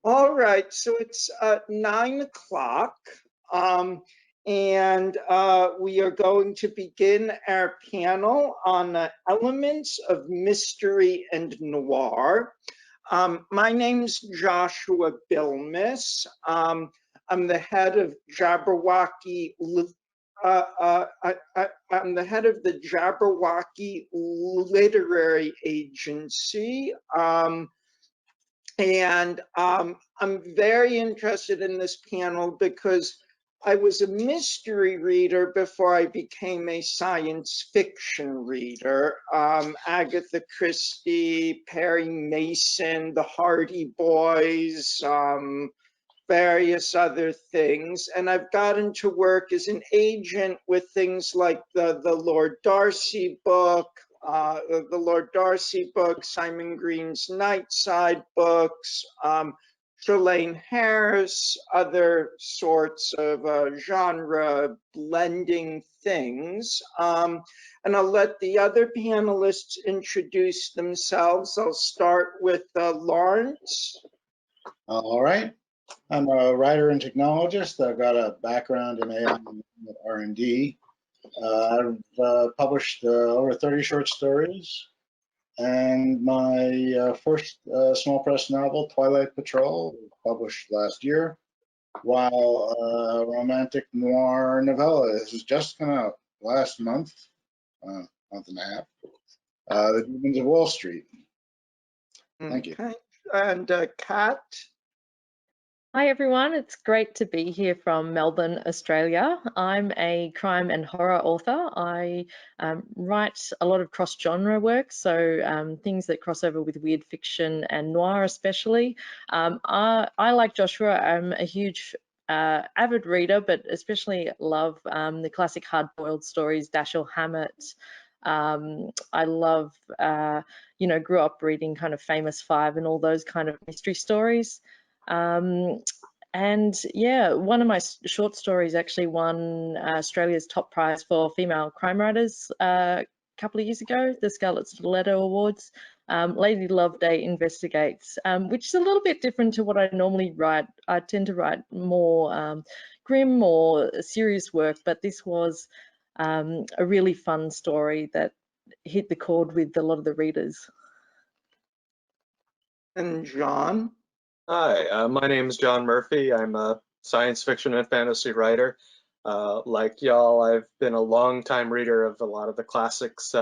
All right, so it's 9 o'clock, and we are going to begin our panel on elements of mystery and noir. My name's Joshua Bilmus. I'm the head of Jabberwocky. I'm the head of the Jabberwocky Literary Agency. I'm very interested in this panel because I was a mystery reader before I became a science fiction reader. Agatha Christie, Perry Mason, the Hardy Boys, various other things. And I've gotten to work as an agent with things like the Lord Darcy book, Simon Green's Nightside books, Shalane Harris, other sorts of genre blending things. And I'll let the other panelists introduce themselves. I'll start with Lawrence. All right. I'm a writer and technologist. I've got a background in AI and R&D. I've published over 30 short stories, and my first small press novel, Twilight Patrol, was published last year, while a romantic noir novella is just come out last month, month and a half, The Demons of Wall Street. Thank you. And Kat? Hi everyone, it's great to be here from Melbourne, Australia. I'm a crime and horror author. I write a lot of cross-genre work, so things that cross over with weird fiction and noir especially. I, like Joshua, I'm a huge avid reader, but especially love the classic hard-boiled stories, Dashiell Hammett. I love, grew up reading kind of Famous Five and all those kind of mystery stories. And yeah, one of my short stories actually won Australia's top prize for female crime writers a couple of years ago, the Scarlet Stiletto Awards. Lady Loveday Investigates, which is a little bit different to what I normally write. I tend to write more grim or serious work, but this was a really fun story that hit the chord with a lot of the readers. And John? Hi, my name is John Murphy. I'm a science fiction and fantasy writer. Like y'all, I've been a long-time reader of a lot of the classics,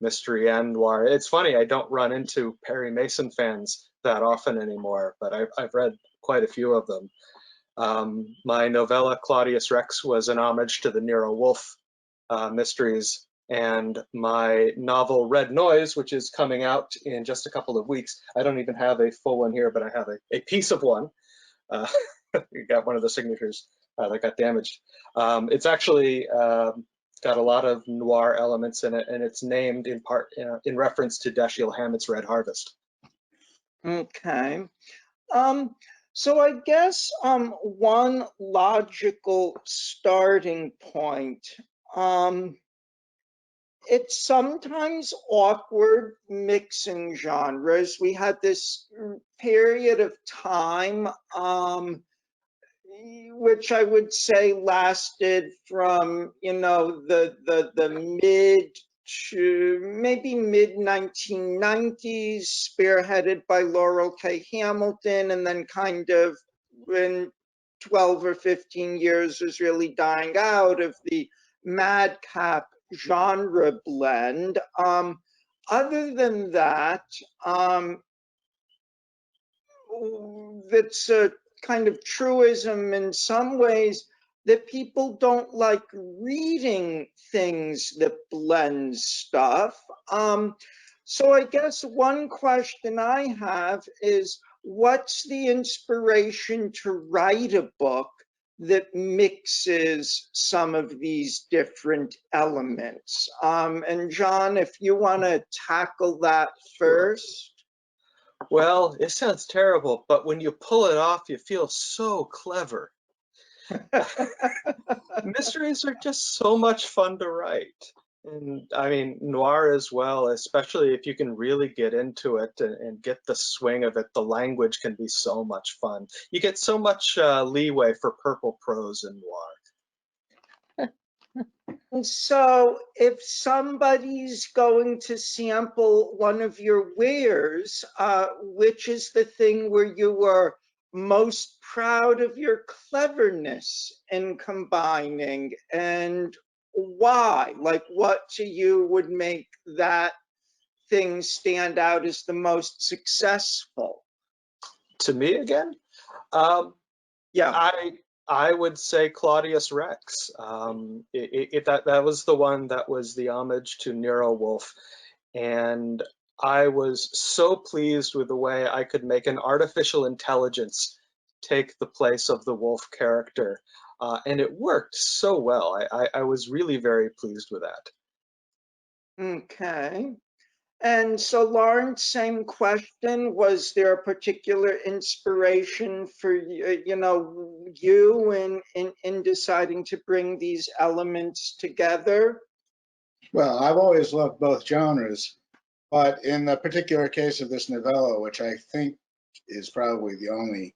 mystery and noir. It's funny, I don't run into Perry Mason fans that often anymore, but I've read quite a few of them. My novella, Claudius Rex, was an homage to the Nero Wolfe mysteries, and my novel Red Noise, which is coming out in just a couple of weeks. I don't even have a full one here, but I have a piece of one. You got one of the signatures that got damaged. It's actually got a lot of noir elements in it, and it's named in part in reference to Dashiell Hammett's Red Harvest. Okay. So I guess one logical starting point, it's sometimes awkward mixing genres. We had this period of time, which I would say lasted from, the mid to maybe mid-1990s, spearheaded by Laurel K. Hamilton, and then kind of in 12 or 15 years was really dying out of the madcap genre blend. Other than that, that's a kind of truism in some ways that people don't like reading things that blend stuff. So I guess one question I have is, what's the inspiration to write a book that mixes some of these different elements? And John, if you want to tackle that first. Well, it sounds terrible, but when you pull it off, you feel so clever. Mysteries are just so much fun to write. And I mean, noir as well, especially if you can really get into it and get the swing of it, the language can be so much fun. You get so much leeway for purple prose in noir. So if somebody's going to sample one of your wares, which is the thing where you were most proud of your cleverness in combining, and why? Like, what to you would make that thing stand out as the most successful? To me again, um, Yeah. I would say Claudius Rex. That was the one that was the homage to Nero Wolfe, and I was so pleased with the way I could make an artificial intelligence take the place of the Wolfe character, and it worked so well. I was really very pleased with that. Okay. And so, Lawrence, same question. Was there a particular inspiration for you in deciding to bring these elements together? Well, I've always loved both genres, but in the particular case of this novella, which I think is probably the only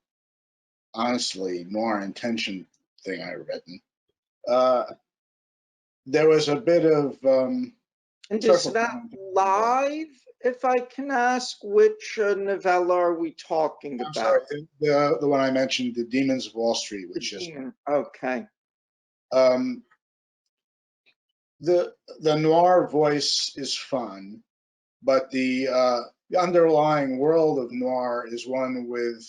honestly noir intention thing I've written, uh, there was a bit of And is social that commentary involved. live? If I can ask, which novella are we talking I'm sorry, about? the one I mentioned, The Demons of Wall Street, which is Okay. um, the noir voice is fun, but the underlying world of noir is one with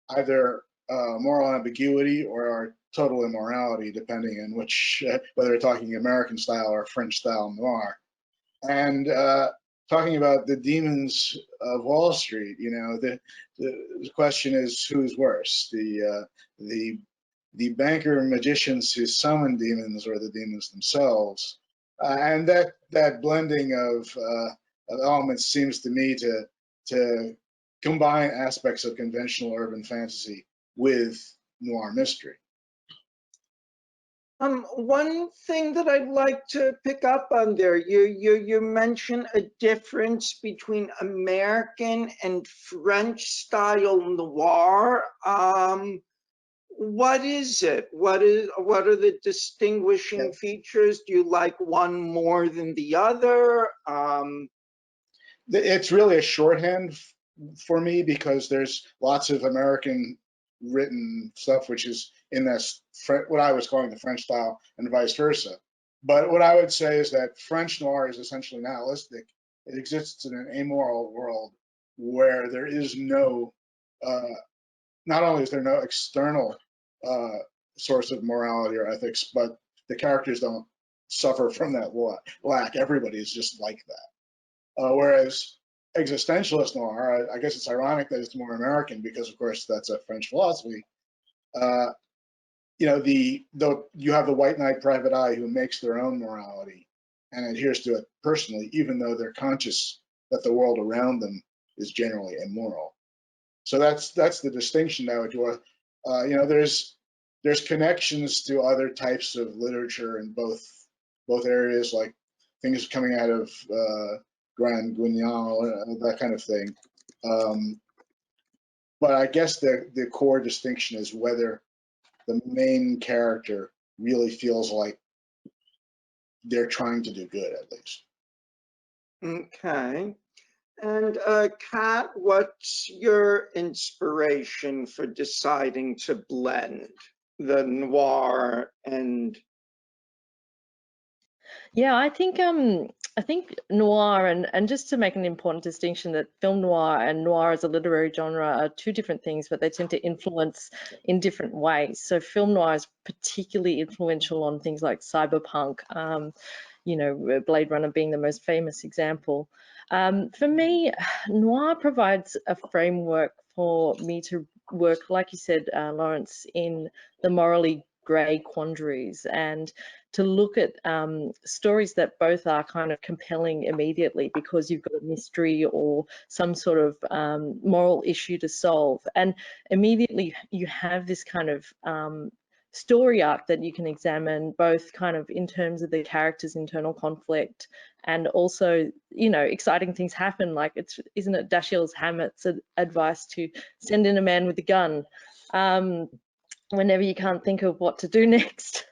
either moral ambiguity or total immorality, depending on which whether we're talking American style or French style noir. And talking about the demons of Wall Street, you know, the question is who's worse, the banker magicians who summon demons or the demons themselves, and that blending of elements seems to me to combine aspects of conventional urban fantasy with noir mystery. One thing that I'd like to pick up on there, you mentioned a difference between American and French style noir. What is it? What are the distinguishing features? Do you like one more than the other? It's really a shorthand for me because there's lots of American written stuff which is in this what I was calling the French style and vice versa. But what I would say is that French noir is essentially nihilistic. It exists in an amoral world where there is no, not only is there no external uh, source of morality or ethics, but the characters don't suffer from that lack. Everybody is just like that. Whereas existentialist noir, I guess it's ironic that it's more American because, of course, that's a French philosophy. Uh, you know, you have the white knight private eye who makes their own morality and adheres to it personally, even though they're conscious that the world around them is generally immoral. So that's the distinction I would draw. You know, there's connections to other types of literature in both areas, like things coming out of Grand Guignol, that kind of thing. But I guess the core distinction is whether the main character really feels like they're trying to do good, at least. Okay. And Kat, what's your inspiration for deciding to blend the noir and Yeah, I think noir and just to make an important distinction that film noir and noir as a literary genre are two different things, but they tend to influence in different ways. So film noir is particularly influential on things like cyberpunk, you know, Blade Runner being the most famous example. For me, noir provides a framework for me to work, like you said, Lawrence, in the morally grey quandaries and to look at stories that both are kind of compelling immediately because you've got a mystery or some sort of moral issue to solve. And immediately you have this kind of story arc that you can examine, both kind of in terms of the character's internal conflict and also, you know, exciting things happen. Like, isn't it Dashiell's Hammet's advice to send in a man with a gun whenever you can't think of what to do next?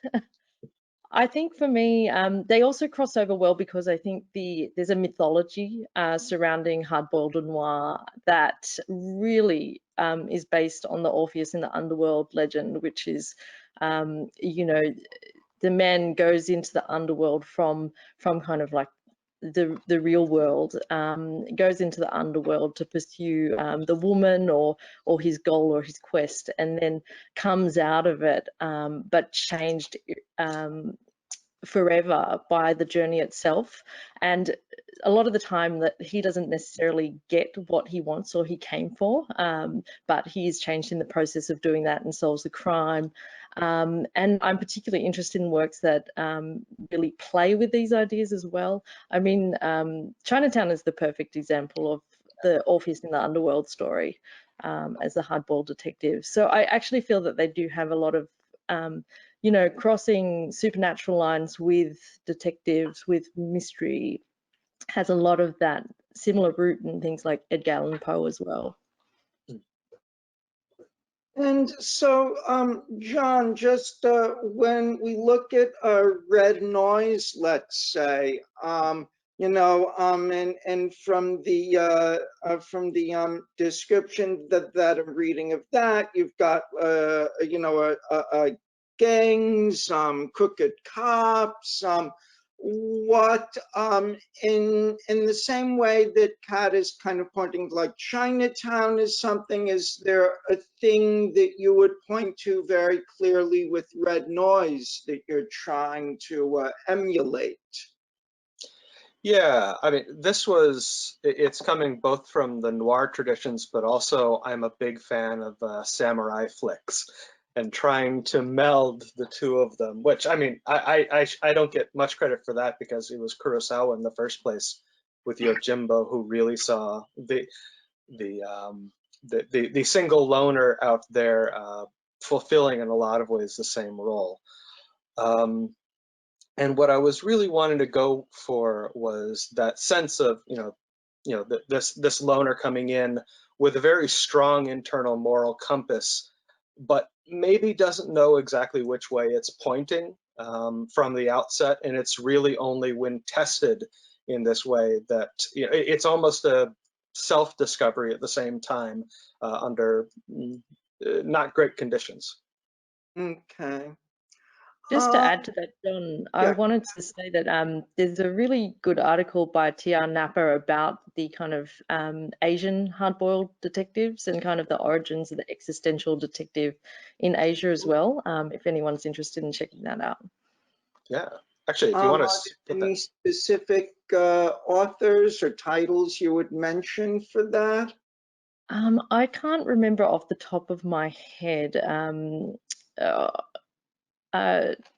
I think for me, they also cross over well because I think there's a mythology surrounding hard-boiled and noir that really is based on the Orpheus in the underworld legend, which is, you know, the man goes into the underworld from kind of like the real world, goes into the underworld to pursue the woman or his goal or his quest, and then comes out of it, but changed forever by the journey itself. And a lot of the time that he doesn't necessarily get what he wants or he came for, but he is changed in the process of doing that and solves the crime. And I'm particularly interested in works that really play with these ideas as well. I mean, Chinatown is the perfect example of the Orpheus in the underworld story as the hard-boiled detective. So I actually feel that they do have a lot of you know, crossing supernatural lines with detectives, with mystery, has a lot of that similar root in things like Edgar Allan Poe as well. And so, John, just when we look at red noise, let's say, you know, and from the description that I'm reading of that, you've got you know, gangs, crooked cops, what in the same way that Kat is kind of pointing to, like, Chinatown is something, is there a thing that you would point to very clearly with red noise that you're trying to emulate? Yeah, I mean, it's coming both from the noir traditions, but also I'm a big fan of samurai flicks and trying to meld the two of them, which, I mean, I don't get much credit for that because it was Kurosawa in the first place with Yojimbo who really saw the single loner out there fulfilling in a lot of ways the same role. And what I was really wanting to go for was that sense of, this loner coming in with a very strong internal moral compass, but maybe doesn't know exactly which way it's pointing from the outset. And it's really only when tested in this way that, you know, it's almost a self-discovery at the same time under not great conditions. Okay. Just to add to that, John, I wanted to say that there's a really good article by T.R. Napa about the kind of Asian hard-boiled detectives and kind of the origins of the existential detective in Asia as well, if anyone's interested in checking that out. Yeah, actually, if you want to put any that. specific authors or titles you would mention for that? I can't remember off the top of my head.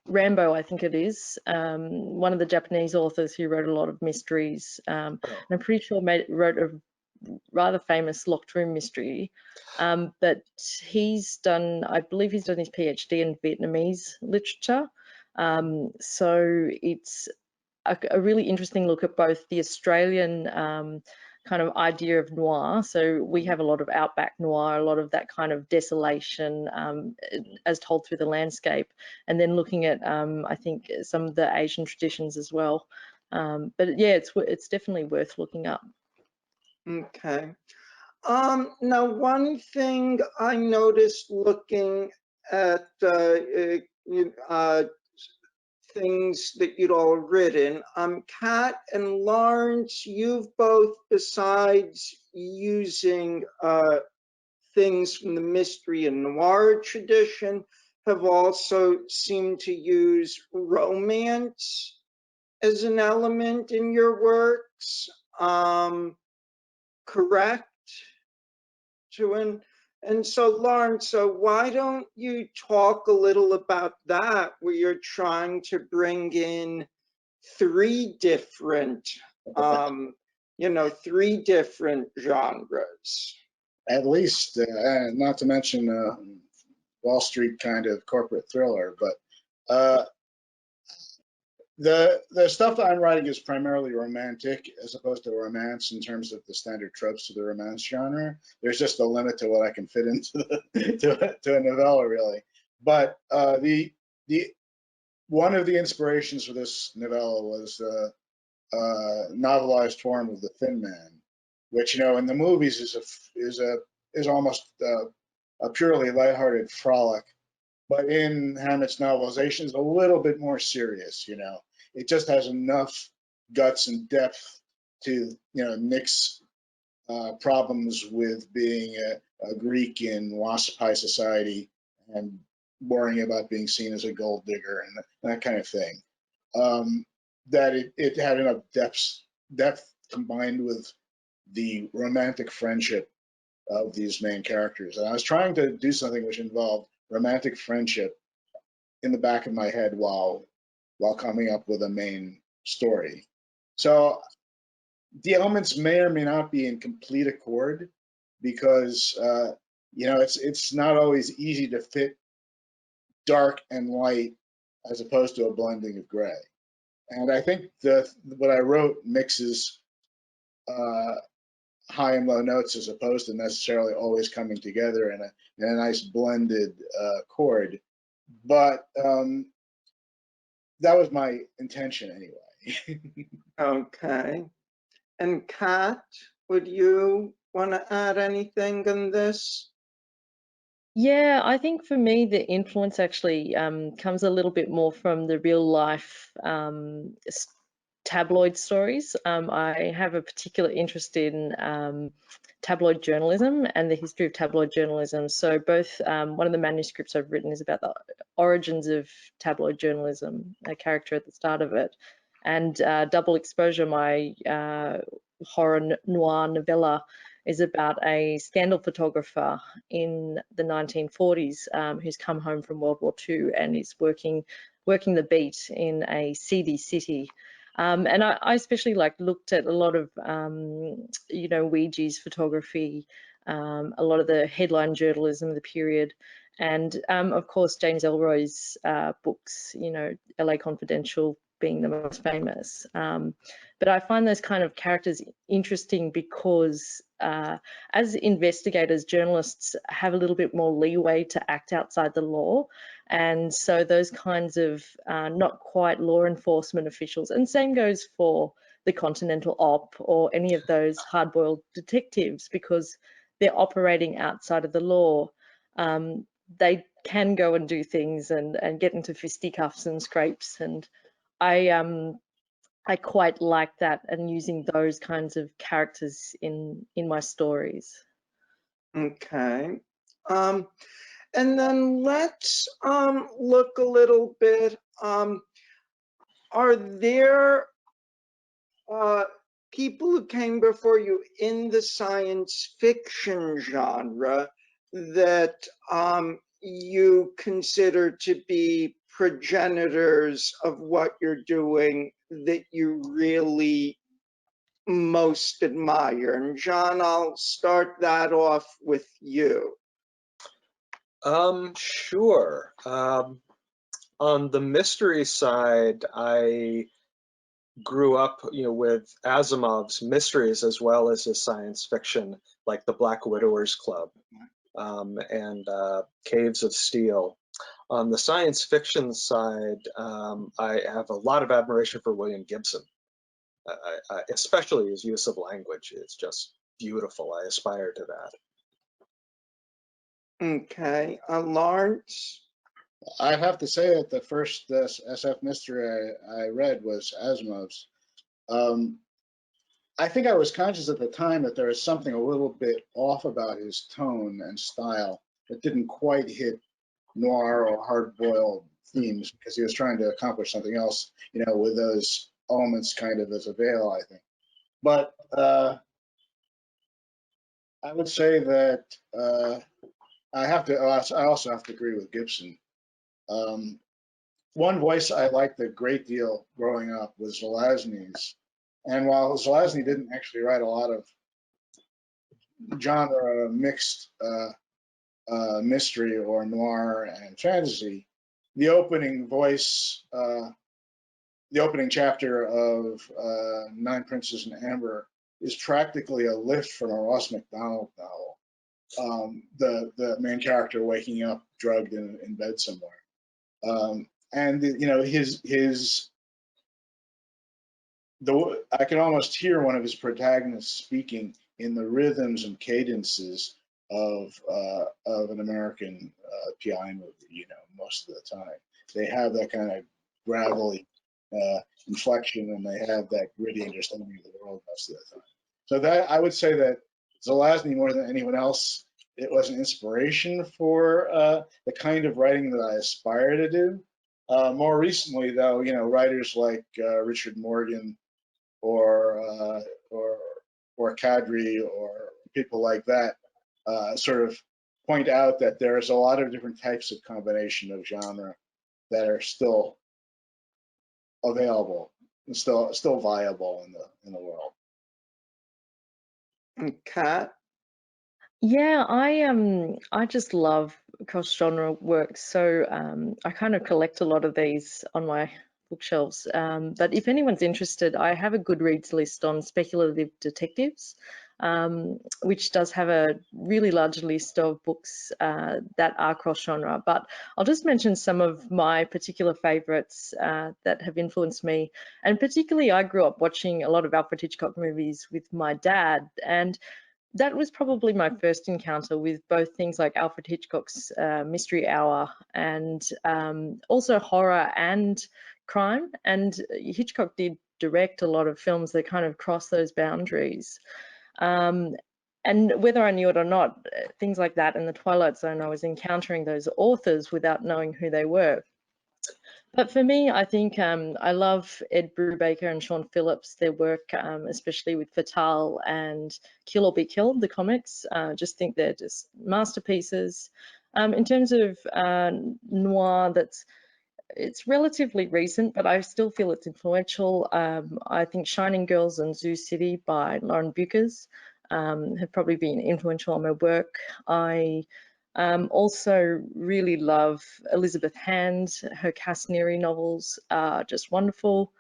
Rambo, I think it is, one of the Japanese authors who wrote a lot of mysteries. And I'm pretty sure wrote a rather famous locked room mystery. But I believe he's done his PhD in Vietnamese literature. So it's a really interesting look at both the Australian kind of idea of noir. So we have a lot of outback noir, a lot of that kind of desolation as told through the landscape, and then looking at I think some of the Asian traditions as well. But yeah, it's definitely worth looking up. Okay. Now, one thing I noticed looking at things that you'd all written, Kat and Lawrence, you've both, besides using things from the mystery and noir tradition, have also seemed to use romance as an element in your works. Correct? And so, Lawrence, so why don't you talk a little about that, where you're trying to bring in three different, three different genres? At least, not to mention Wall Street kind of corporate thriller. But the stuff that I'm writing is primarily romantic as opposed to romance in terms of the standard tropes of the romance genre. There's just a limit to what I can fit into to a novella, really. But the one of the inspirations for this novella was novelized form of The Thin Man, which, you know, in the movies is almost a purely lighthearted frolic, but in Hammett's novelization is a little bit more serious. You know, it just has enough guts and depth to, you know, Nick's problems with being a Greek in WASP high society and worrying about being seen as a gold digger and that kind of thing. That it had enough depth combined with the romantic friendship of these main characters. And I was trying to do something which involved romantic friendship in the back of my head while coming up with a main story. So the elements may or may not be in complete accord because you know, it's not always easy to fit dark and light as opposed to a blending of gray. And I think what I wrote mixes high and low notes as opposed to necessarily always coming together in a nice blended chord. But that was my intention anyway. Okay. And Kat, would you want to add anything on this? Yeah, I think for me, the influence actually comes a little bit more from the real life tabloid stories. I have a particular interest in tabloid journalism and the history of tabloid journalism. So both one of the manuscripts I've written is about the origins of tabloid journalism, a character at the start of it. And Double Exposure, my horror noir novella, is about a scandal photographer in the 1940s who's come home from World War II and is working the beat in a seedy city. And I especially looked at a lot of, you know, Ouija's photography, a lot of the headline journalism of the period, and of course James Ellroy's books, you know, LA Confidential being the most famous. But I find those kind of characters interesting because as investigators, journalists have a little bit more leeway to act outside the law. And so those kinds of not quite law enforcement officials, and same goes for the Continental Op or any of those hard-boiled detectives, because they're operating outside of the law. They can go and do things and get into fisticuffs and scrapes. And I quite like that, and using those kinds of characters in my stories. Okay. And then let's look a little bit. Are there people who came before you in the science fiction genre that you consider to be progenitors of what you're doing that you really most admire? And John, I'll start that off with you. Sure. On the mystery side, I grew up, you know, with Asimov's mysteries as well as his science fiction, like The Black Widowers Club and Caves of Steel. On the science fiction side, I have a lot of admiration for William Gibson, especially his use of language is just beautiful. I aspire to that. Okay, Lawrence? I have to say that the first SF mystery I read was Asimov's. I think I was conscious at the time that there was something a little bit off about his tone and style that didn't quite hit noir or hard-boiled themes, because he was trying to accomplish something else, you know, with those elements kind of as a veil, I think. But I would say that I also have to agree with Gibson. One voice I liked a great deal growing up was Zelazny's. And while Zelazny didn't actually write a lot of genre mixed mystery or noir and fantasy, the opening voice, the opening chapter of Nine Princes in Amber is practically a lift from a Ross MacDonald novel. The main character waking up drugged in bed somewhere, and you know I can almost hear one of his protagonists speaking in the rhythms and cadences of an American PI movie. You know, most of the time they have that kind of gravelly inflection, and they have that gritty understanding of the world most of the time. So that I would say that Zelazny, more than anyone else, it was an inspiration for the kind of writing that I aspire to do. More recently, though, you know, writers like Richard Morgan or Kadri or people like that sort of point out that there's a lot of different types of combination of genre that are still available and still viable in the world. Kat? Yeah, I just love cross-genre works. So I kind of collect a lot of these on my bookshelves. But if anyone's interested, I have a Goodreads list on speculative detectives, which does have a really large list of books that are cross-genre. But I'll just mention some of my particular favorites that have influenced me. And particularly, I grew up watching a lot of Alfred Hitchcock movies with my dad, and that was probably my first encounter with both things like Alfred Hitchcock's Mystery Hour and also horror and crime. And Hitchcock did direct a lot of films that kind of cross those boundaries. And whether I knew it or not, things like that in the Twilight Zone, I was encountering those authors without knowing who they were. But for me, I think I love Ed Brubaker and Sean Phillips, their work, especially with Fatale and Kill or Be Killed, the comics. Just think they're just masterpieces. In terms of noir, it's relatively recent, but I still feel it's influential. I think Shining Girls and Zoo City by Lauren Buchers have probably been influential on my work. I also really love Elizabeth Hand. Her Casneri novels are just wonderful.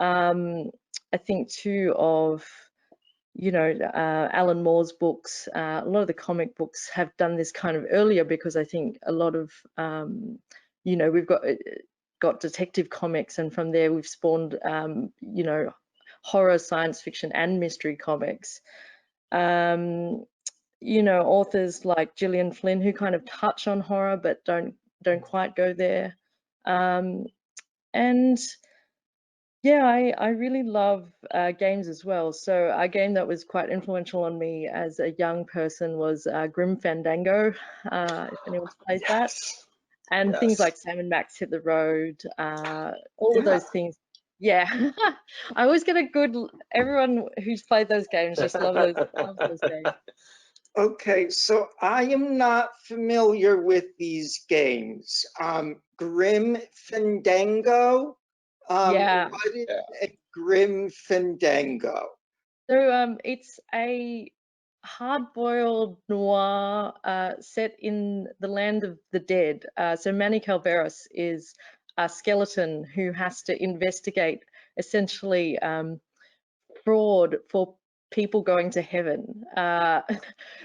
I think too of, you know, Alan Moore's books. A lot of the comic books have done this kind of earlier because I think a lot of, you know, we've got detective comics, and from there we've spawned, you know, horror, science fiction, and mystery comics. You know, authors like Gillian Flynn who kind of touch on horror but don't quite go there. And yeah, I really love games as well. So a game that was quite influential on me as a young person was Grim Fandango, if anyone's played that. And things like Sam and Max Hit the Road, all of those things. Yeah, I always get a good, everyone who's played those games just loves those games. Okay, so I am not familiar with these games. Grim Fandango? Yeah. What is a Grim Fandango? So it's a hard-boiled noir set in the land of the dead. So Manny Calveras is a skeleton who has to investigate essentially fraud for people going to heaven.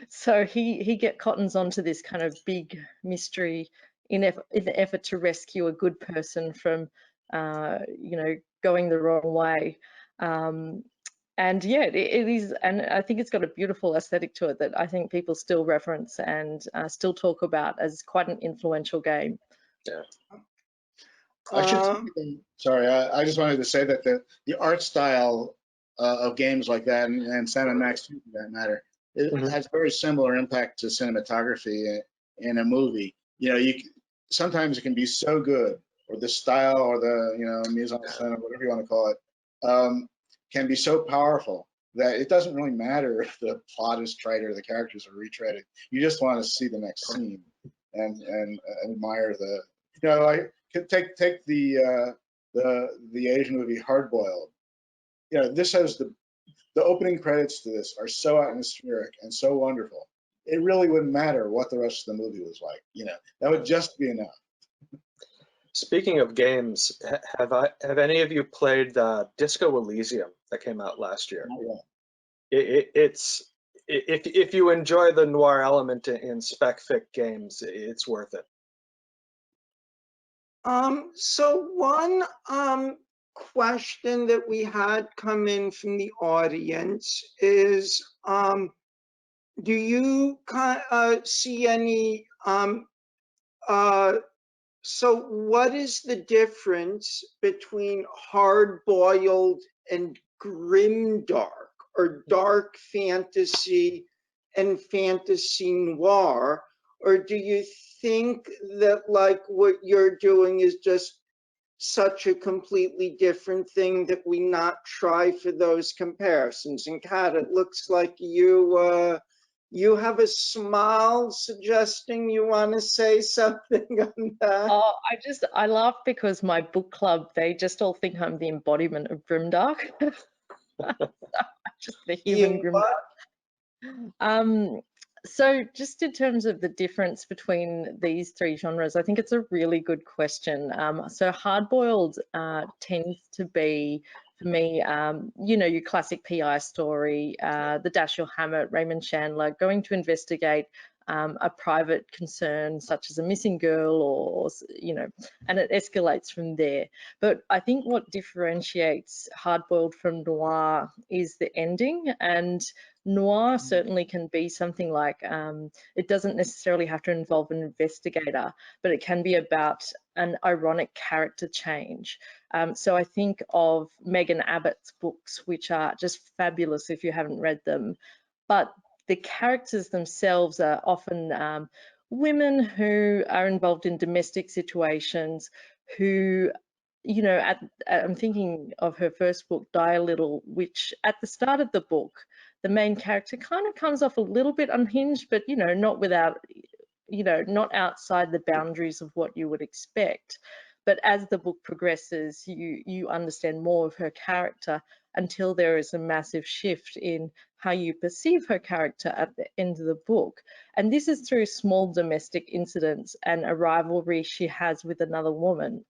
So he cottons onto this kind of big mystery in the effort to rescue a good person from, you know, going the wrong way. And yeah, it is, and I think it's got a beautiful aesthetic to it that I think people still reference and still talk about as quite an influential game. Yeah. I should sorry, I just wanted to say that the art style of games like that, and Sam and Max too, for that matter, it has a very similar impact to cinematography in a movie. You know, sometimes it can be so good, or the style, or the, you know, mise en scène, or whatever you want to call it, can be so powerful that it doesn't really matter if the plot is trite or the characters are retreaded. You just want to see the next scene and admire the, you know, like take the Asian movie Hard Boiled. You know, this has the opening credits to this are so atmospheric and so wonderful. it really wouldn't matter what the rest of the movie was like. You know, that would just be enough. Speaking of games, have any of you played Disco Elysium that came out last year? Not yet. It's if you enjoy the noir element in spec fic games, it's worth it. So one question that we had come in from the audience is, do you see any, so what is the difference between hard-boiled and grimdark, or dark fantasy and fantasy noir? Or do you think that like what you're doing is just such a completely different thing that we not try for those comparisons? And Kat, it looks like you have a smile suggesting you want to say something on that. Oh, I laugh because my book club, they just all think I'm the embodiment of grimdark. Just the human grimdark. So just in terms of the difference between these three genres, I think it's a really good question. So hard-boiled tends to be, for me, you know, your classic PI story, the Dashiell Hammett, Raymond Chandler, going to investigate a private concern such as a missing girl, or, you know, and it escalates from there. But I think what differentiates hard-boiled from noir is the ending, and noir certainly can be something like, it doesn't necessarily have to involve an investigator, but it can be about an ironic character change. So I think of Megan Abbott's books, which are just fabulous if you haven't read them. But the characters themselves are often women who are involved in domestic situations, who, you know, I'm thinking of her first book, Die a Little, which at the start of the book, the main character kind of comes off a little bit unhinged, but, you know, not without, you know, not outside the boundaries of what you would expect. But as the book progresses, you understand more of her character until there is a massive shift in how you perceive her character at the end of the book. And this is through small domestic incidents and a rivalry she has with another woman.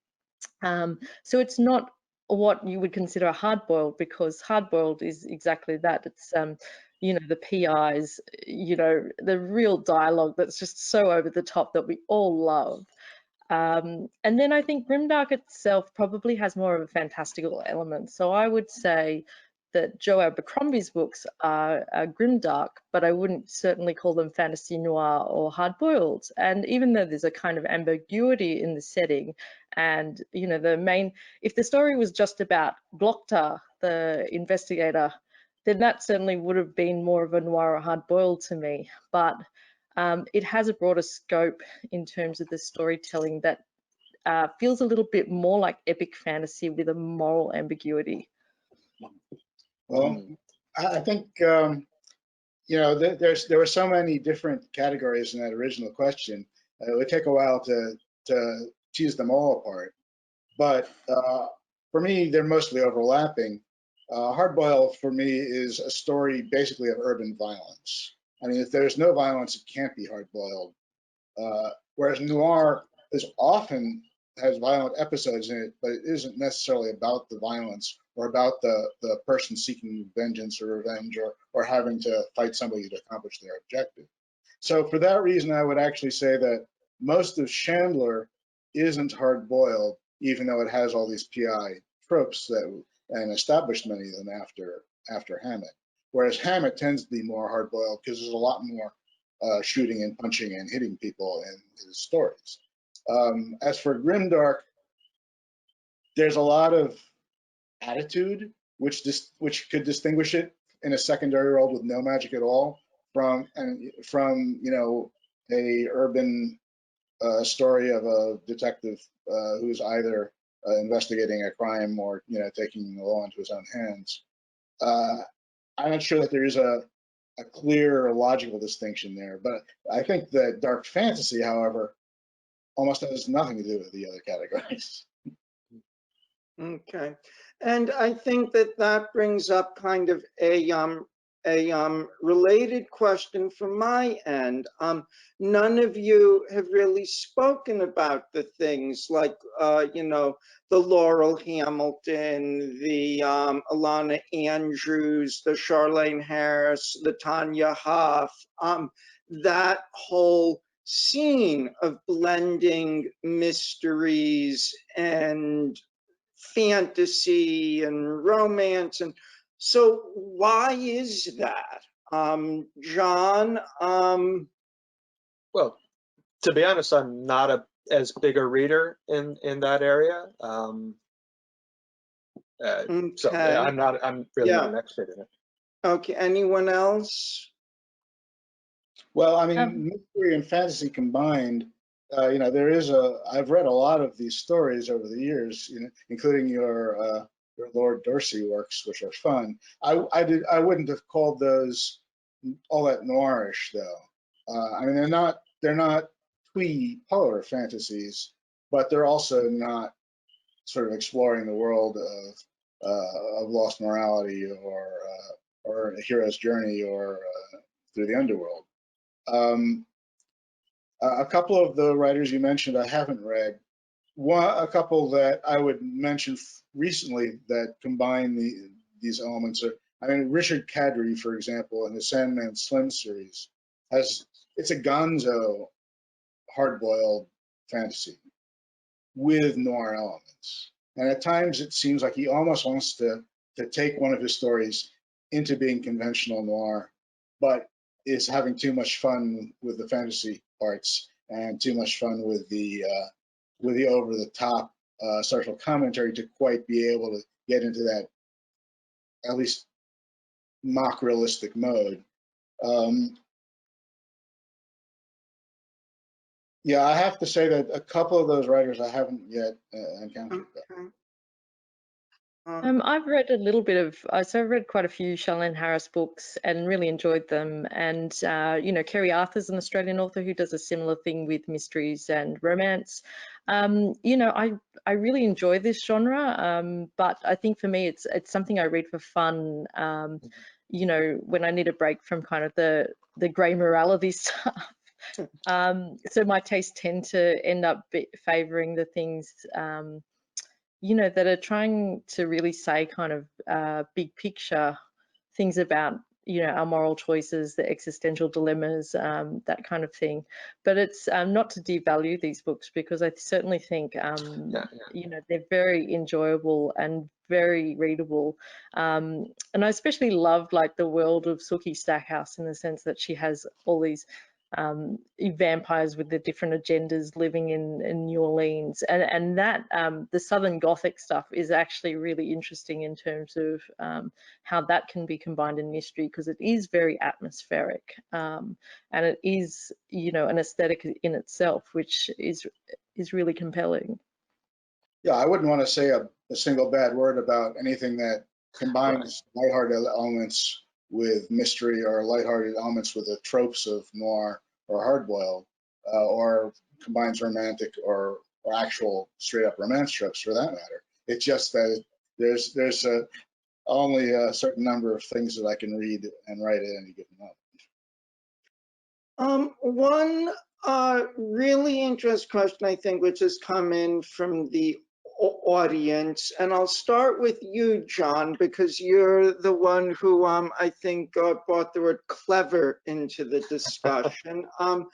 So it's not what you would consider a hard-boiled, because hard-boiled is exactly that. It's you know, the PIs, you know, the real dialogue that's just so over the top that we all love. And then I think grimdark itself probably has more of a fantastical element. So I would say that Joe Abercrombie's books are grimdark, but I wouldn't certainly call them fantasy noir or hard-boiled. And even though there's a kind of ambiguity in the setting, and, you know, if the story was just about Glokta, the investigator, then that certainly would have been more of a noir or hard-boiled to me. But it has a broader scope in terms of the storytelling that feels a little bit more like epic fantasy with a moral ambiguity. Well, I think you know, there were so many different categories in that original question. It would take a while to tease them all apart. But for me, they're mostly overlapping. Hardboiled for me is a story basically of urban violence. I mean, if there's no violence, it can't be hard-boiled. Whereas noir often has violent episodes in it, but it isn't necessarily about the violence or about the person seeking vengeance or revenge, or having to fight somebody to accomplish their objective. So for that reason, I would actually say that most of Chandler isn't hard-boiled, even though it has all these PI tropes and established many of them after Hammett. Whereas Hammett tends to be more hard-boiled because there's a lot more shooting and punching and hitting people in his stories. As for grimdark, there's a lot of attitude which could distinguish it in a secondary world with no magic at all from you know, a urban story of a detective who's either investigating a crime or, you know, taking the law into his own hands. I'm not sure that there is a clear or logical distinction there, but I think that dark fantasy, however, almost has nothing to do with the other categories. Okay, and I think that brings up kind of a a related question from my end. None of you have really spoken about the things like, the Laurel Hamilton, the Alana Andrews, the Charlaine Harris, the Tanya Huff, that whole scene of blending mysteries and fantasy and romance. And so why is that? John? Well, to be honest, I'm not as big a reader in that area. So Okay. I'm really not an expert in it. Okay, anyone else? Well, I mean, mystery and fantasy combined, I've read a lot of these stories over the years, including your Lord Darcy works, which are fun. I wouldn't have called those all that noirish though. I mean, they're not twee polar fantasies, but they're also not sort of exploring the world of lost morality or a hero's journey or through the underworld. A couple of the writers you mentioned I haven't read. A couple that I would mention recently that combine these elements are, I mean, Richard Kadrey, for example, in the Sandman Slim series, it's a gonzo, hard-boiled fantasy with noir elements. And at times it seems like he almost wants to take one of his stories into being conventional noir, but is having too much fun with the fantasy parts and too much fun with the over-the-top social commentary to quite be able to get into that at least mock realistic mode. Yeah, I have to say that a couple of those writers I haven't yet encountered. Okay. I've read a little bit of, so I've read quite a few Charlaine Harris books and really enjoyed them. And, Kerry Arthur's an Australian author who does a similar thing with mysteries and romance. I really enjoy this genre, but I think for me, it's something I read for fun, when I need a break from kind of the grey morality stuff. So my tastes tend to end up favouring the things that are trying to really say kind of big picture things about, our moral choices, the existential dilemmas, that kind of thing. But it's not to devalue these books, because I certainly think, they're very enjoyable and very readable. And I especially loved like the world of Sookie Stackhouse, in the sense that she has all these vampires with the different agendas living in New Orleans, and that the Southern Gothic stuff is actually really interesting in terms of how that can be combined in mystery, because it is very atmospheric, and it is an aesthetic in itself, which is really compelling. Yeah, I wouldn't want to say a single bad word about anything that combines lighthearted elements with mystery, or lighthearted elements with the tropes of noir or hardboiled, or combines romantic or actual straight up romance tropes for that matter. It's just that there's only a certain number of things that I can read and write at any given moment. One really interesting question, I think, which has come in from the audience, and I'll start with you, John, because you're the one who I think brought the word clever into the discussion. So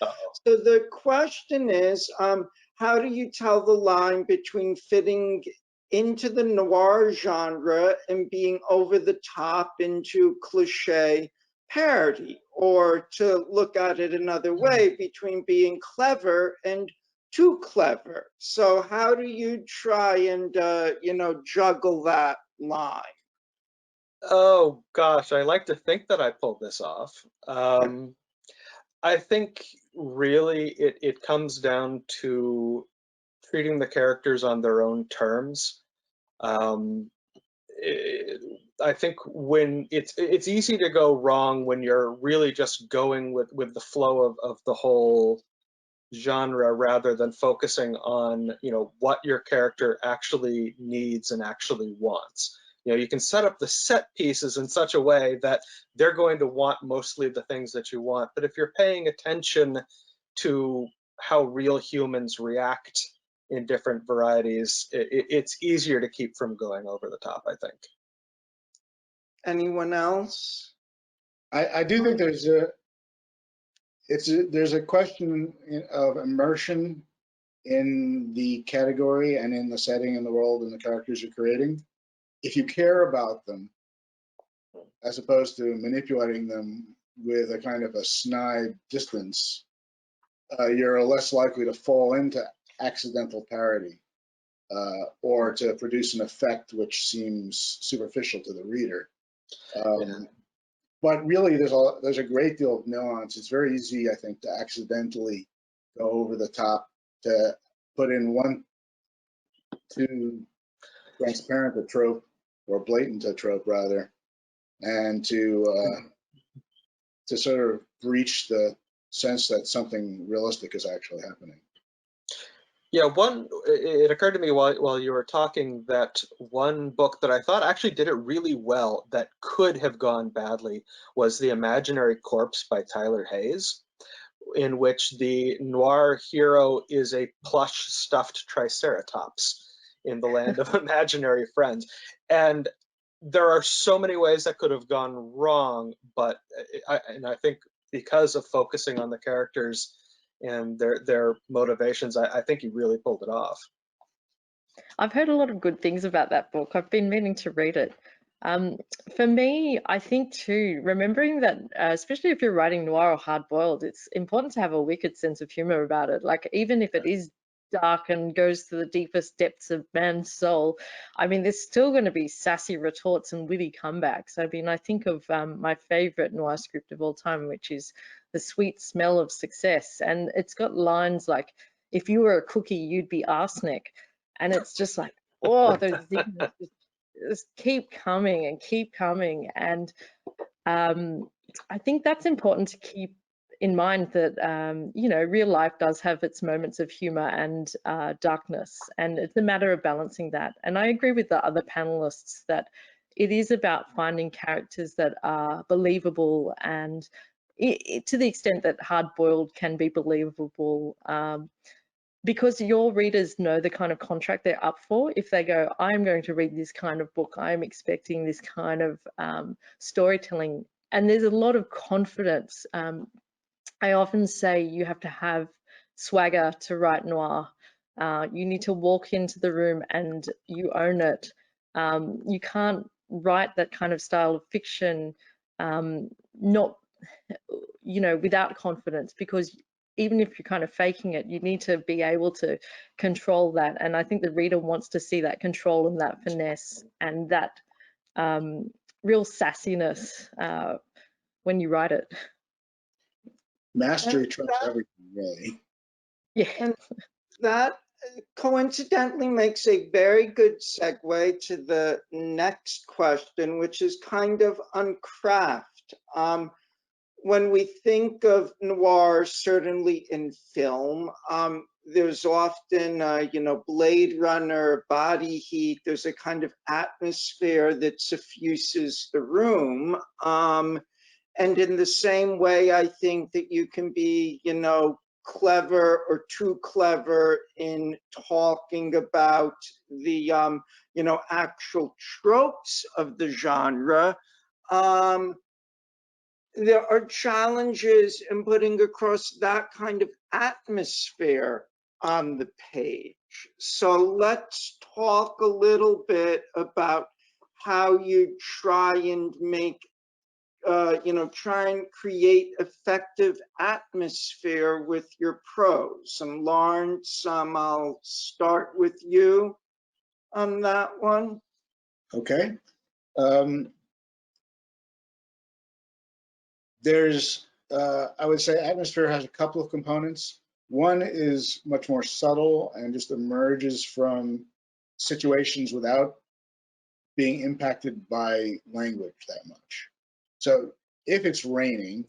the question is, how do you tell the line between fitting into the noir genre and being over the top into cliche parody? Or to look at it another way, between being clever and too clever. So how do you try and juggle that line? Oh gosh, I like to think that I pulled this off. I think really it comes down to treating the characters on their own terms. I think when it's easy to go wrong when you're really just going with the flow of the whole genre, rather than focusing on what your character actually needs and actually wants. You can set up the set pieces in such a way that they're going to want mostly the things that you want. But if you're paying attention to how real humans react in different varieties, it's easier to keep from going over the top, I think. Anyone else? I do think there's a question of immersion in the category and in the setting and the world and the characters you're creating. If you care about them, as opposed to manipulating them with a kind of a snide distance, you're less likely to fall into accidental parody or to produce an effect which seems superficial to the reader. But really, there's a great deal of nuance. It's very easy, I think, to accidentally go over the top, to put in one too transparent a trope, or blatant a trope rather, and to sort of breach the sense that something realistic is actually happening. Yeah, it occurred to me while you were talking that one book that I thought actually did it really well that could have gone badly was The Imaginary Corpse by Tyler Hayes, in which the noir hero is a plush stuffed triceratops in the land of imaginary friends. And there are so many ways that could have gone wrong, but I think because of focusing on the characters and their motivations, I think he really pulled it off. I've heard a lot of good things about that book. I've been meaning to read it. For me, I think too, remembering that, especially if you're writing noir or hard-boiled, it's important to have a wicked sense of humor about it. Like, even if it is dark and goes to the deepest depths of man's soul, I mean, there's still going to be sassy retorts and witty comebacks. I mean, I think of my favorite noir script of all time, which is The Sweet Smell of Success. And it's got lines like, if you were a cookie, you'd be arsenic. And it's just like, oh, those zingers just keep coming and keep coming. And I think that's important to keep in mind, that real life does have its moments of humor and darkness, and it's a matter of balancing that. And I agree with the other panelists that it is about finding characters that are believable, and to the extent that hard-boiled can be believable, because your readers know the kind of contract they're up for. If they go, I'm going to read this kind of book, I'm expecting this kind of storytelling, and there's a lot of confidence. I often say you have to have swagger to write noir. You need to walk into the room and you own it. You can't write that kind of style of fiction not, without confidence, because even if you're kind of faking it, you need to be able to control that. And I think the reader wants to see that control and that finesse and that real sassiness when you write it. Mastery trumps everything, really. Yeah. And that coincidentally makes a very good segue to the next question, which is kind of on craft. When we think of noir, certainly in film, there's often, Blade Runner, body heat. There's a kind of atmosphere that suffuses the room. And in the same way, I think that you can be, clever or too clever in talking about the, actual tropes of the genre. There are challenges in putting across that kind of atmosphere on the page. So let's talk a little bit about how you try and make try and create effective atmosphere with your prose. And Lawrence, I'll start with you on that one. Okay. I would say atmosphere has a couple of components. One is much more subtle and just emerges from situations without being impacted by language that much. So if it's raining,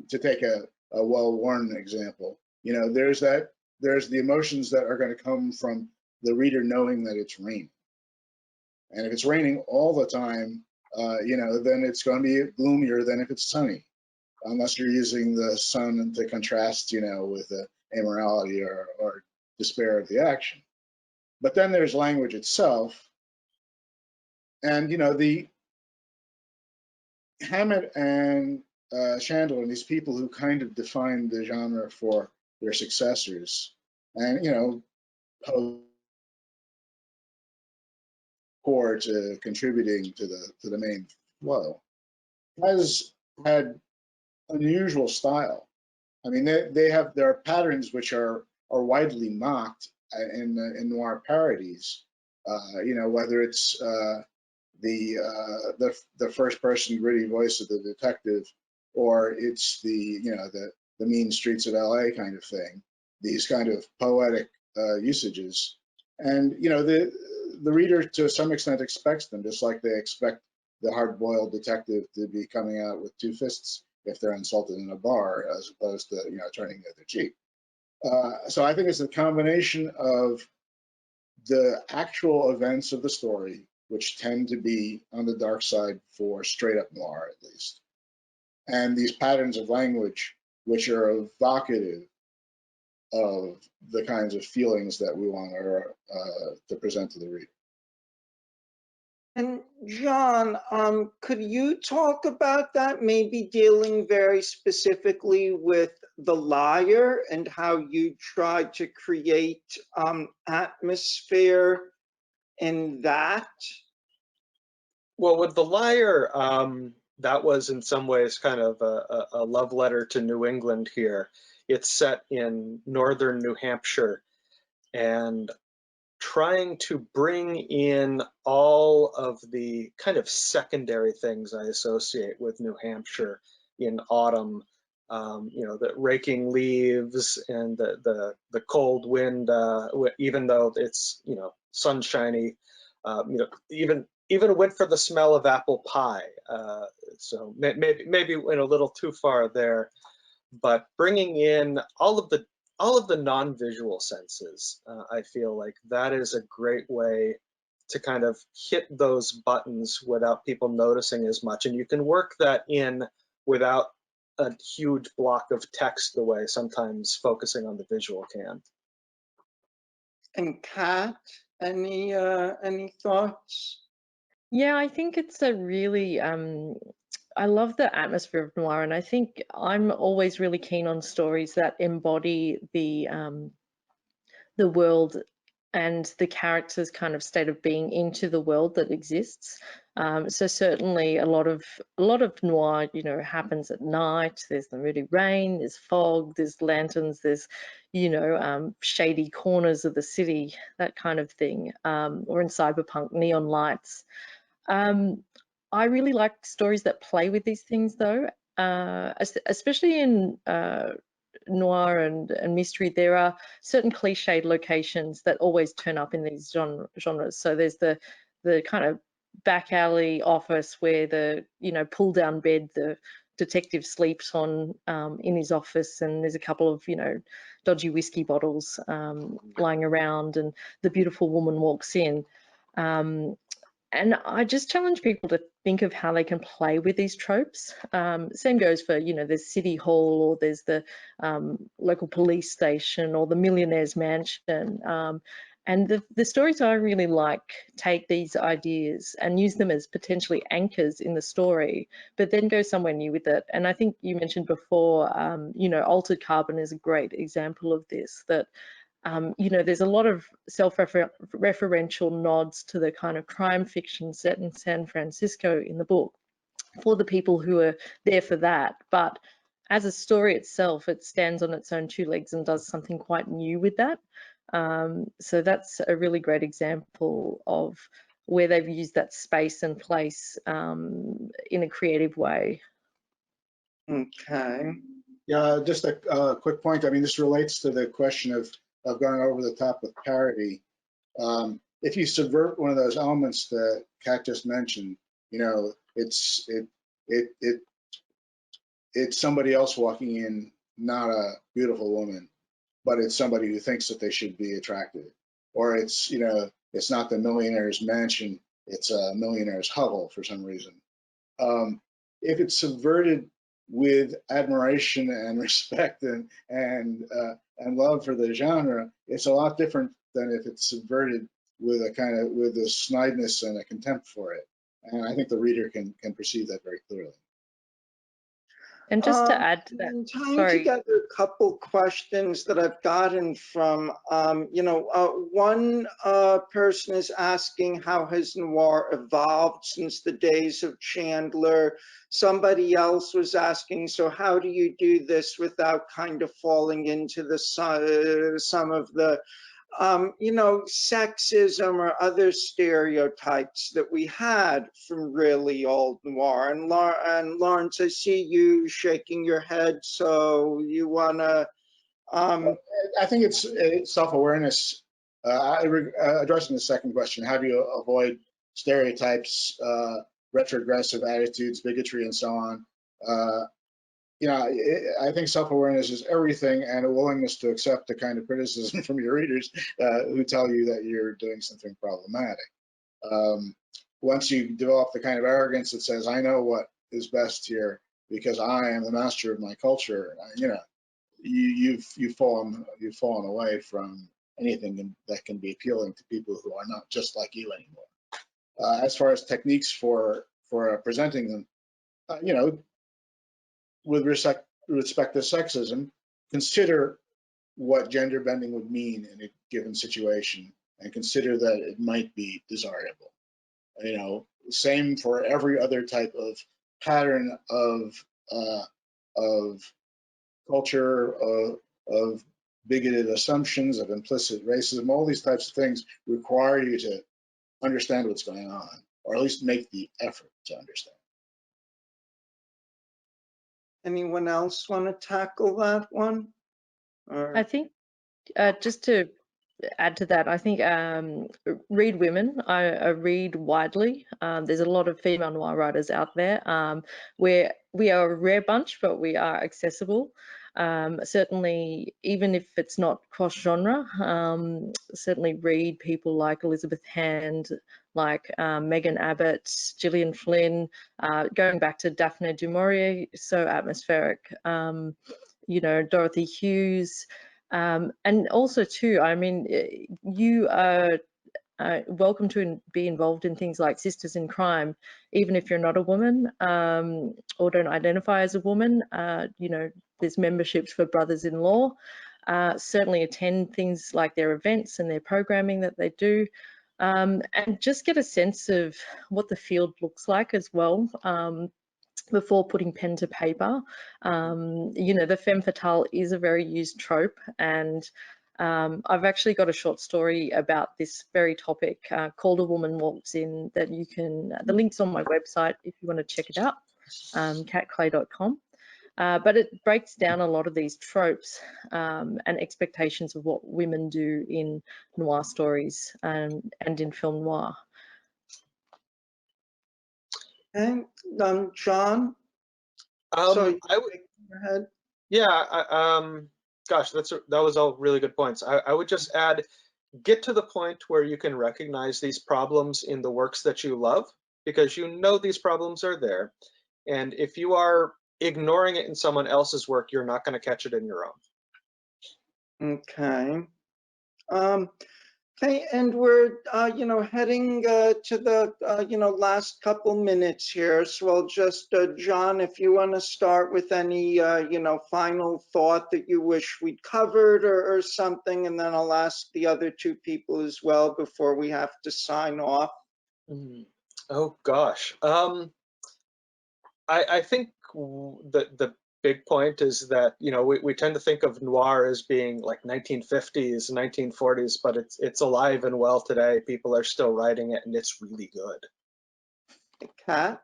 to take a well-worn example, there's the emotions that are going to come from the reader knowing that it's raining. And if it's raining all the time, then it's going to be gloomier than if it's sunny, unless you're using the sun to contrast, with the amorality or despair of the action. But then there's language itself. And, the Hammett and Chandler and these people who kind of defined the genre for their successors, and, core to contributing to the main flow, has had unusual style. I mean, there are patterns which are widely mocked in noir parodies. Whether it's the first person gritty voice of the detective, or it's the mean streets of LA kind of thing. These kind of poetic usages, and the reader to some extent expects them, just like they expect the hard-boiled detective to be coming out with two fists if they're insulted in a bar, as opposed to turning the other cheek. So I think it's a combination of the actual events of the story, which tend to be on the dark side for straight up noir, at least, and these patterns of language which are evocative of the kinds of feelings that we want to present to the reader. And John, could you talk about that, maybe dealing very specifically with The Liar and how you tried to create atmosphere in that? Well, with The Liar, that was in some ways kind of a love letter to New England here. It's set in northern New Hampshire, and trying to bring in all of the kind of secondary things I associate with New Hampshire in autumn, the raking leaves and the cold wind, even though it's sunshiny, even went for the smell of apple pie. So maybe went a little too far there, but bringing in all of the non-visual senses, I feel like that is a great way to kind of hit those buttons without people noticing as much. And you can work that in without a huge block of text the way sometimes focusing on the visual can. And Kat, any thoughts? Yeah, I think it's a really, I love the atmosphere of noir, and I think I'm always really keen on stories that embody the world and the characters' kind of state of being into the world that exists. So certainly a lot of noir, happens at night. There's the moody rain, there's fog, there's lanterns, there's shady corners of the city, that kind of thing, or in cyberpunk, neon lights. I really like stories that play with these things, though, especially in noir and mystery. There are certain cliched locations that always turn up in these genres. So there's the kind of back alley office where the pull down bed the detective sleeps on in his office, and there's a couple of dodgy whiskey bottles lying around, and the beautiful woman walks in. And I just challenge people to think of how they can play with these tropes. Same goes for, there's City Hall, or there's the local police station, or the millionaire's mansion. And the stories I really like take these ideas and use them as potentially anchors in the story, but then go somewhere new with it. And I think you mentioned before, Altered Carbon is a great example of this, that there's a lot of self-referential nods to the kind of crime fiction set in San Francisco in the book for the people who are there for that. But as a story itself, it stands on its own two legs and does something quite new with that. So that's a really great example of where they've used that space and place in a creative way. Okay. Yeah, just a quick point. I mean, this relates to the question of going over the top with parody. If you subvert one of those elements that Kat just mentioned, it's somebody else walking in, not a beautiful woman, but it's somebody who thinks that they should be attractive, or it's not the millionaire's mansion, it's a millionaire's hovel for some reason. If it's subverted with admiration and respect and love for the genre, it's a lot different than if it's subverted with with a snideness and a contempt for it. And I think the reader can perceive that very clearly. And just to add to that, I'm tying sorry. together a couple questions that I've gotten from, one person is asking how has noir evolved since the days of Chandler. Somebody else was asking, so how do you do this without kind of falling into the some of the sexism or other stereotypes that we had from really old noir. And Lawrence, I see you shaking your head, so you want to... I think it's self-awareness. Addressing the second question, how do you avoid stereotypes, retrogressive attitudes, bigotry, and so on? I think self-awareness is everything, and a willingness to accept the kind of criticism from your readers who tell you that you're doing something problematic. Once you develop the kind of arrogance that says, I know what is best here because I am the master of my culture, you've fallen away from anything that can be appealing to people who are not just like you anymore. As far as techniques for presenting them, with respect to sexism, consider what gender bending would mean in a given situation, and consider that it might be desirable. Same for every other type of pattern of culture, of bigoted assumptions, of implicit racism. All these types of things require you to understand what's going on, or at least make the effort to understand. Anyone else want to tackle that one? I think just to add to that, I think read women. I read widely. There's a lot of female noir writers out there. Where we are a rare bunch, but we are accessible. Certainly, even if it's not cross-genre, certainly read people like Elizabeth Hand, like Megan Abbott, Gillian Flynn, going back to Daphne du Maurier, so atmospheric. Dorothy Hughes. And also too, I mean, you are welcome to be involved in things like Sisters in Crime, even if you're not a woman or don't identify as a woman. There's memberships for brothers-in-law. Certainly attend things like their events and their programming that they do. And just get a sense of what the field looks like as well. Before putting pen to paper. The femme fatale is a very used trope, and I've actually got a short story about this very topic called A Woman Walks In that you can, the link's on my website if you want to check it out, catclay.com. But it breaks down a lot of these tropes and expectations of what women do in noir stories and in film noir. And John, I would, your head. yeah, gosh, that was all really good points. I would just add, get to the point where you can recognize these problems in the works that you love, because these problems are there. And if you are ignoring it in someone else's work, you're not going to catch it in your own. Okay. Okay, and we're, heading to the, last couple minutes here. So I'll just, John, if you want to start with any, final thought that you wish we'd covered or something, and then I'll ask the other two people as well before we have to sign off. Oh, gosh. I think the big point is that we tend to think of noir as being like 1950s, 1940s, but it's alive and well today. People are still writing it, and it's really good. Kat?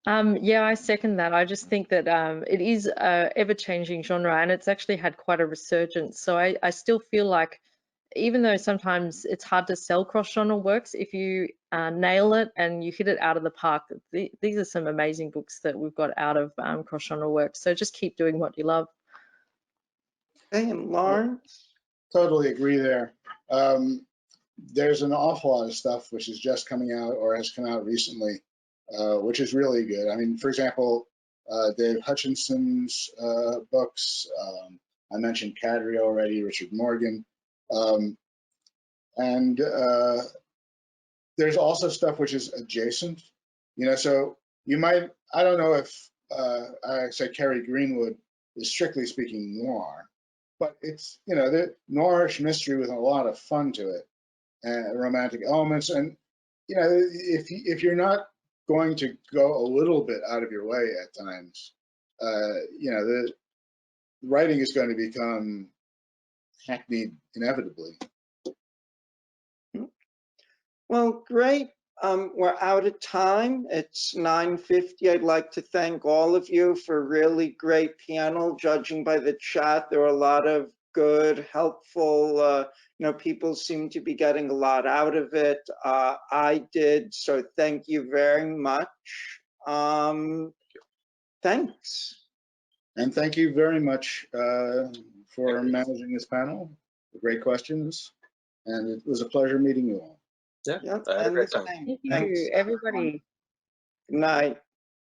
Yeah, I second that. I just think that it is a ever-changing genre, and it's actually had quite a resurgence. So I still feel like, even though sometimes it's hard to sell cross-genre works, if you nail it and you hit it out of the park, these are some amazing books that we've got out of cross-genre works. So just keep doing what you love. Okay, and Lawrence? Totally agree there. there's an awful lot of stuff which is just coming out or has come out recently, which is really good. I mean, for example, Dave Hutchinson's books. I mentioned Kadri already, Richard Morgan. And there's also stuff which is adjacent, so you might, I don't know if I say Kerry Greenwood is strictly speaking noir, but it's, the noirish mystery with a lot of fun to it and romantic elements. And, if you're not going to go a little bit out of your way at times, the writing is going to become hackneyed inevitably. Well, great. We're out of time. It's 9:50. I'd like to thank all of you for a really great panel. Judging by the chat, there were a lot of good, helpful, people seem to be getting a lot out of it. I did, so thank you very much. Thanks. And thank you very much for managing this panel. Great questions. And it was a pleasure meeting you all. Yeah, Yep, I had a and great the time. same. Thank Thanks, you, everybody. Good night.